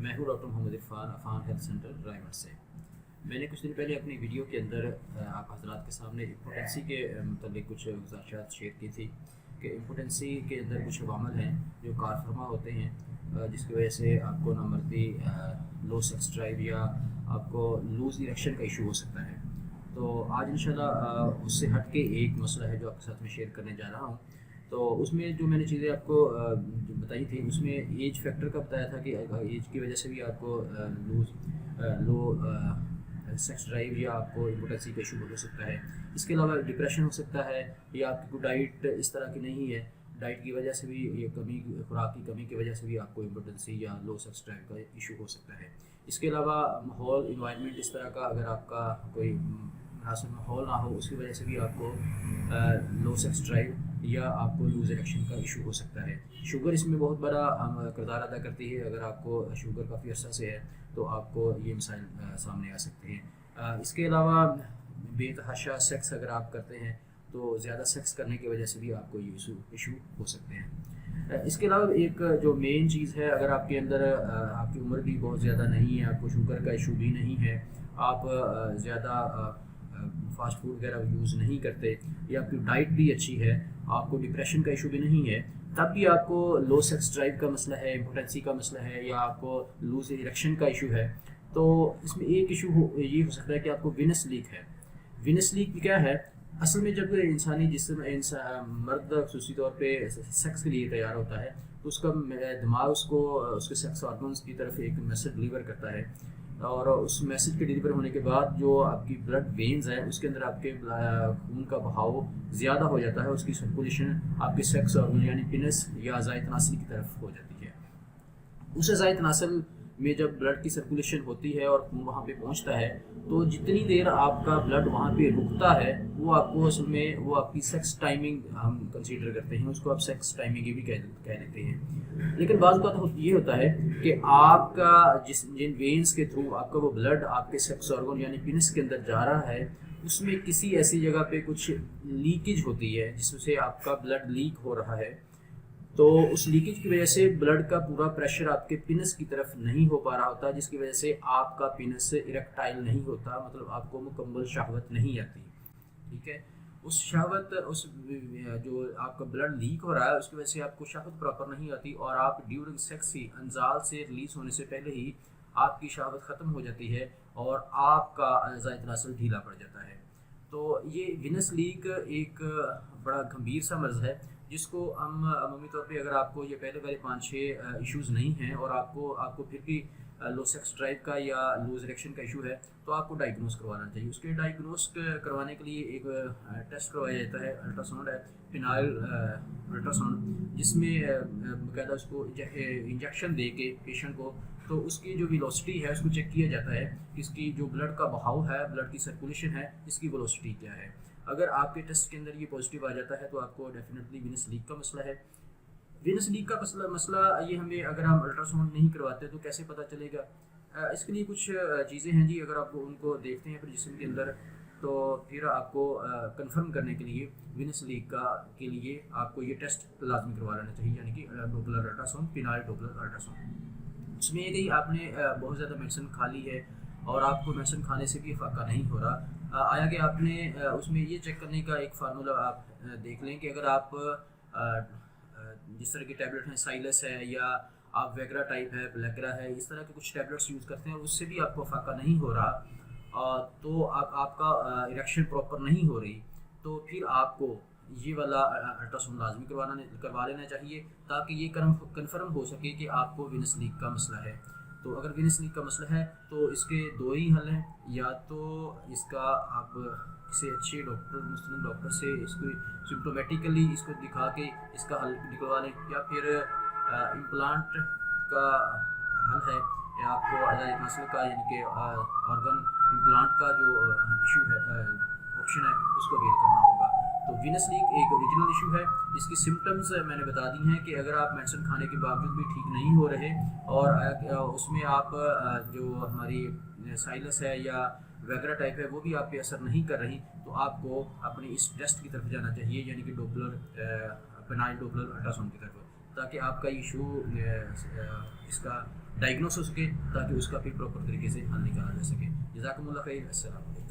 मैं हूँ doctor Mohammad Irfan Afan health centre Raigarh से। मैंने कुछ दिन पहले अपनी वीडियो के अंदर आप हजरात के सामने इम्पोर्टेंसी के मतलब कुछ गुजारिशात शेयर की थी कि इम्पोर्टेंसी के अंदर कुछ अवामल हैं जो कारफरमा होते हैं जिसकी वजह से आपको नामर्दी, लो सेक्स ड्राइव या आपको लूज़ इरेक्शन का इशू हो सकता है। तो आज इंशाल्लाह उससे हट के एक मसला है जो आपके साथ में शेयर करने जा रहा हूँ। तो उसमें जो मैंने चीज़ें आपको जो बताई थी उसमें एज फैक्टर का बताया था कि एज की वजह से भी आपको लो सेक्स ड्राइव या आपको इम्पोर्टेंसी का इशू हो सकता है। इसके अलावा डिप्रेशन हो सकता है या आपकी कोई डाइट इस तरह की नहीं है, डाइट की वजह से भी ये कमी, खुराक की कमी की वजह से भी आपको इम्पोर्टेंसी या लो सेक्स ड्राइव का इशू हो सकता है। इसके अलावा माहौल, इन्वायरमेंट इस तरह का अगर आपका कोई मुनासिब माहौल ना हो उसकी वजह से भी आपको लो सेक्स ड्राइव या आपको लूज इरेक्शन का इशू हो सकता है। शुगर इसमें बहुत बड़ा किरदार अदा करती है। अगर आपको शुगर काफ़ी अर्सा से है तो आपको ये मसाइल सामने आ सकते हैं। इसके अलावा बेतहाशा सेक्स अगर आप करते हैं तो ज़्यादा सेक्स करने की वजह से भी आपको ये इशू हो सकते हैं। इसके अलावा एक जो मेन चीज़ है, अगर आपके अंदर आपकी उम्र भी बहुत ज़्यादा नहीं है, आपको शुगर का इशू भी नहीं है, आप ज़्यादा फास्ट फूड वगैरह यूज़ नहीं करते या आपकी डाइट भी अच्छी है, आपको डिप्रेशन का इशू भी नहीं है, तब भी आपको लो सेक्स ड्राइव का मसला है, इम्पोर्टेंसी का मसला है या आपको लूज इरेक्शन का इशू है, तो इसमें एक इशू ये हो सकता है कि आपको विनस लीक है। विनस लीक क्या है? असल में जब इंसानी जिस्म मर्द खसूसी तौर पे सेक्स के लिए तैयार होता है तो उसका दिमाग उसको उसके सेक्स हार्मोन्स की तरफ एक मैसेज डिलीवर करता है और उस मैसेज के डिलीवर होने के बाद जो आपकी ब्लड वेन्स है उसके अंदर आपके खून का बहाव ज़्यादा हो जाता है, उसकी सर्कुलेशन आपके सेक्स हार्मोन यानी पिनस या अज़ाए तनासल की तरफ हो जाती है। उस अज़ाए तनासल में जब ब्लड की सर्कुलेशन होती है और खून वहाँ पे पहुँचता है तो जितनी देर आपका ब्लड वहाँ पे रुकता है वो आपको असल में वो आपकी सेक्स टाइमिंग हम कंसीडर करते हैं, उसको आप सेक्स टाइमिंग ये भी कह देते हैं। लेकिन बाज़ बात ये होता है कि आपका जिन वेन्स के थ्रू आपका वो ब्लड आपके सेक्स ऑर्गन यानी पिनस के अंदर जा रहा है उसमें किसी ऐसी जगह पे कुछ लीकेज होती है जिससे आपका ब्लड लीक हो रहा है। तो उस लीकेज की वजह से ब्लड का पूरा प्रेशर आपके पिनस की तरफ नहीं हो पा रहा होता, जिसकी वजह से आपका पिनस इरेक्टाइल नहीं होता, मतलब आपको मुकम्मल शहवत नहीं आती। ठीक है, उस शहवत उस जो आपका ब्लड लीक हो रहा है उसकी वजह से आपको शहवत प्रॉपर नहीं आती और आप ड्यूरिंग सेक्स ही अंजाल से रिलीज होने से पहले ही आपकी शहवत ख़त्म हो जाती है और आपका अज़ाए तनासल ढीला पड़ जाता है। तो ये विनस लीक एक बड़ा गंभीर सा मर्ज़ है जिसको हम अमूमी तौर पे अगर आपको ये पहले वाले 5-6 इश्यूज़ नहीं हैं और आपको फिर भी लो सेक्स ड्राइव का या लूज इरेक्शन का इशू है तो आपको डायग्नोस करवाना चाहिए। उसके डायग्नोस करवाने के लिए एक टेस्ट करवाया जाता है, अल्ट्रासाउंड है, फिनाइल अल्ट्रासाउंड, जिसमें बाकायदा उसको इंजेक्शन दे के पेशेंट को तो उसकी जो वेलोसिटी है उसको चेक किया जाता है, इसकी जो ब्लड का बहाव है, ब्लड की सर्कुलेशन है, इसकी वेलोसिटी क्या है। अगर आपके टेस्ट के अंदर ये पॉजिटिव आ जाता है तो आपको डेफिनेटली विनस लीक का मसला है। विनस लीक का मसला ये हमें अगर हम अल्ट्रासाउंड नहीं करवाते तो कैसे पता चलेगा? इसके लिए कुछ चीज़ें हैं जी, अगर आप उनको देखते हैं फिर जिस्म के अंदर तो फिर आपको कंफर्म करने के लिए विनस लीक के लिए आपको ये टेस्ट लाजमी करवा लेना चाहिए, यानी कि Doppler ultrasound, phenyl Doppler ultrasound. उसमें यदि आपने बहुत ज़्यादा मेडिसिन खा ली है और आपको मेडिसिन खाने से भी फाका नहीं हो रहा, आया कि आपने उसमें ये चेक करने का एक फार्मूला आप देख लें कि अगर आप जिस तरह की टैबलेट हैं, साइलस है या आप वेगरा टाइप है, ब्लैकरा है, इस तरह के कुछ टैबलेट्स यूज़ करते हैं और उससे भी आपको फाका नहीं हो रहा तो आपका इरेक्शन प्रॉपर नहीं हो रही, तो फिर आपको ये वाला अल्ट्रासाउंड लाजमी करवा लेना चाहिए ताकि ये कन्फर्म हो सके कि आपको विनस लीक का मसला है। तो अगर विनस लीक का मसला है तो इसके दो ही हल हैं, या तो इसका आप किसी अच्छे डॉक्टर, मुस्लिम डॉक्टर से इसको सिम्टोमेटिकली इसको दिखा के इसका हल निकलवा लें, या फिर इम्प्लांट का हल है या आपको अज़ाए तनासल का यानी कि ऑर्गन इम्प्लांट का जो इशू है, ऑप्शन है, उसको अवेल करना होगा। तो विनस लीक एक ओरिजिनल इशू है, इसकी सिम्टम्स मैंने बता दी हैं कि अगर आप मेडिसिन खाने के बावजूद भी ठीक नहीं हो रहे और उसमें आप जो हमारी साइलस है या वगैरह टाइप है वो भी आप पे असर नहीं कर रही, तो आपको अपने इस टेस्ट की तरफ जाना चाहिए, यानी कि डोपलर फिनाइल डोपलर अल्ट्रासाउंड की तरफ, ताकि आपका इशू इसका डायग्नोस हो सके, ताकि उसका फिर प्रॉपर तरीके से हल निकाला जा सके। जज़ाकुमुल्लाह खैर, अस्सलाम वालेकुम।